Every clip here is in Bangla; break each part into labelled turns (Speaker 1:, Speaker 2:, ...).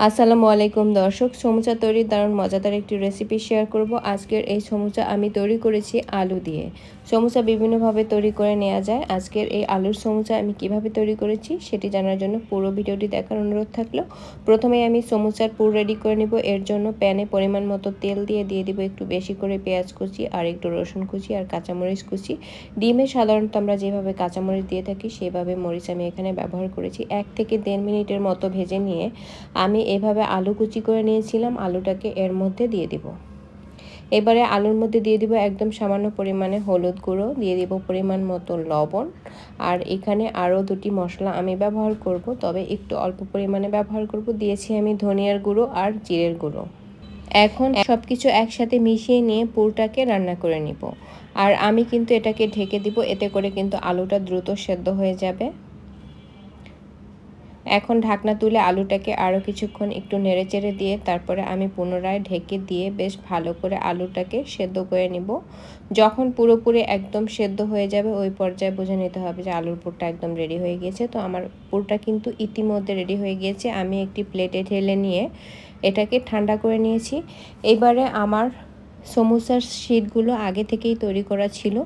Speaker 1: আসসালামু আলাইকুম দর্শক, সমুচা তৈরির দারুণ মজাদার একটি রেসিপি শেয়ার করব। আজকের এই সমুচা আমি তৈরি করেছি আলু দিয়ে। সমুচা বিভিন্নভাবে তৈরি করে নেওয়া যায়। আজকের এই আলুর সমুচা আমি কিভাবে তৈরি করেছি সেটি জানার জন্য পুরো ভিডিওটি দেখার অনুরোধ থাকলো। প্রথমেই আমি সমুচার পুর রেডি করে নিব। এর জন্য প্যানে পরিমাণ মতো তেল দিয়ে দিব একটু বেশি করে পেঁয়াজ কুচি আর একটু রসুন কুচি আর কাঁচামরিচ কুচি। ডিমে সাধারণত আমরা যেভাবে কাঁচামরিচ দিয়ে থাকি সেভাবে মরিচ আমি এখানে ব্যবহার করেছি। 1 থেকে 1.5 মিনিটের মতো ভেজে নিয়ে আমি এভাবে আলু কুচি করে নিয়েছিলাম। আলুটাকে এর মধ্যে দিয়ে দিব। এবারে আলুর মধ্যে দিয়ে দিব একদম সামান্য পরিমাণে হলুদ গুঁড়ো, দিয়ে দিব পরিমাণ মতো লবণ। আর এখানে আরও 2টি মশলা আমি ব্যবহার করব, তবে একটু অল্প পরিমাণে ব্যবহার করব। দিয়েছি আমি ধনিয়ার গুঁড়ো আর জিরের গুঁড়ো। এখন সব কিছু একসাথে মিশিয়ে নিয়ে পুরটাকে রান্না করে নিব। আর আমি কিন্তু এটাকে ঢেকে দিব, এতে করে কিন্তু আলুটা দ্রুত সেদ্ধ হয়ে যাবে। এখন ঢাকনা তুলে আলুটাকে আরও কিছুক্ষণ একটু নেড়েচেড়ে দিয়ে তারপরে আমি পুনরায় ঢেকে দিয়ে বেশ ভালো করে আলুটাকে সেদ্ধ করে নিব। যখন পুরোপুরি একদম সেদ্ধ হয়ে যাবে ওই পর্যায়ে বুঝে নিতে হবে যে আলুর পুরটা একদম রেডি হয়ে গিয়েছে। তো আমার পুরটা কিন্তু ইতিমধ্যে রেডি হয়ে গিয়েছে। আমি একটি প্লেটে ঢেলে নিয়ে এটাকে ঠান্ডা করে নিয়েছি। এবারে আমার সমোসার শীটগুলো আগে থেকেই তৈরি করা ছিল।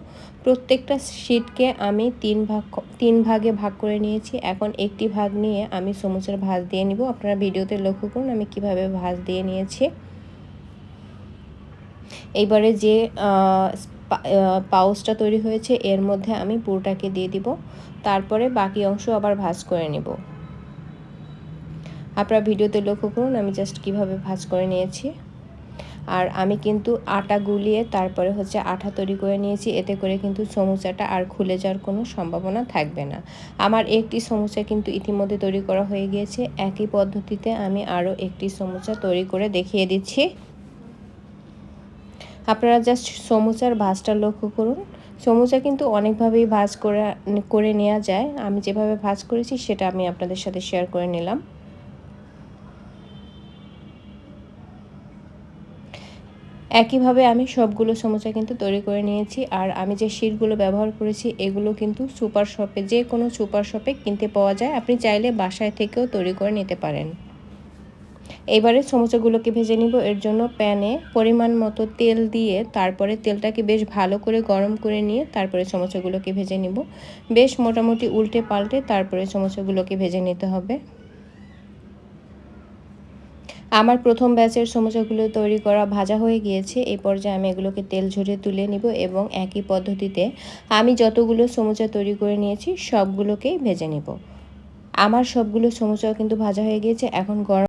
Speaker 1: প্রত্যেকটা শীটকে আমি 3 ভাগে ভাগ করে নিয়েছি। এখন একটি ভাগ নিয়ে আমি সমোসার ভাঁজ দিয়ে নিব। আপনারা ভিডিওতে লক্ষ্য করুন আমি কিভাবে ভাঁজ দিয়ে নিয়েছি। এইবারে যে পাউচটা তৈরি হয়েছে এর মধ্যে আমি পুরটাকে দিয়ে দিব। তারপরে বাকি অংশ আবার ভাঁজ করে নিব। আপনারা ভিডিওতে লক্ষ্য করুন আমি জাস্ট কিভাবে ভাঁজ করে নিয়েছি। আর আমি কিন্তু আটা গুলিয়ে তারপরে আঠা তৈরি করে নিয়েছি। এতে করে কিন্তু সমোসাটা আর খুলে যাওয়ার কোনো সম্ভাবনা থাকবে না। আমার একটি সমোসা কিন্তু ইতিমধ্যে তৈরি করা হয়ে গিয়েছে। একই পদ্ধতিতে আমি আরও একটি সমোসা তৈরি করে দেখিয়ে দিচ্ছি। আপনারা জাস্ট সমোসার ভাঁজটা লক্ষ্য করুন। সমোসা কিন্তু অনেকভাবেই ভাঁজ করে নেওয়া যায়। আমি যেভাবে ভাঁজ করেছি সেটা আমি আপনাদের সাথে শেয়ার করে নিলাম। একইভাবে আমি সবগুলো সমোসা কিন্তু তৈরি করে নিয়েছি। আর আমি যে শীটগুলো ব্যবহার করেছি এগুলো কিন্তু সুপার শপে, যে কোনো সুপার শপে কিনতে পাওয়া যায়। আপনি চাইলে বাসায় থেকেও তৈরি করে নিতে পারেন। এবারে সমোসাগুলোকে ভেজে নিব। এর জন্য প্যানে পরিমাণ মতো তেল দিয়ে তারপরে তেলটাকে বেশ ভালো করে গরম করে নিয়ে তারপরে সমোসাগুলোকে ভেজে নিব। বেশ মোটামুটি উল্টে পাল্টে তারপরে সমোসাগুলোকে ভেজে নিতে হবে। আমার প্রথম ব্যাচের সমোসাগুলো তৈরি করা ভাজা হয়ে গিয়েছে। এই পর্যায়ে আমি এগুলোকে তেল ঝরিয়ে তুলে নিব এবং একই পদ্ধতিতে আমি যতগুলো সমোসা তৈরি করে নিয়েছি সবগুলোকেই ভেজে নিব। আমার সবগুলো সমোসাও কিন্তু ভাজা হয়ে গিয়েছে। এখন গরম